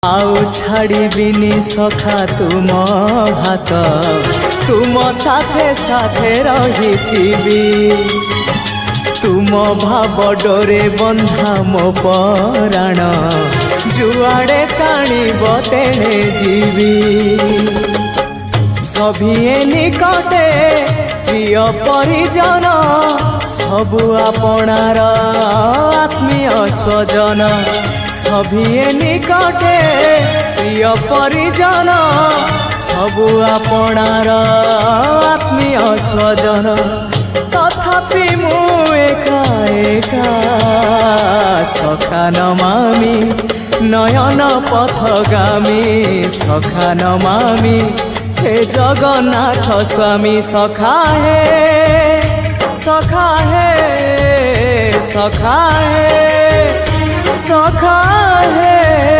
आउ छाड़िबिनी सखा तुम हाथ तुम साथे साथे रही तुम भाव डोरे बंधा मो पराण जुआड़े टाणीब तेणे जीवी सभिए निकटे प्रिय परिजन सबु आपणार आत्मीय स्वजन सभिए निकटे प्रिय परिजन सबु आपणार आत्मीय स्वजन तथापि मु एका एका सखा नमामि नयन पथगामी सखा नमामि हे जगन्नाथ स्वामी सखा हे सखा हे सखा हे सखा है।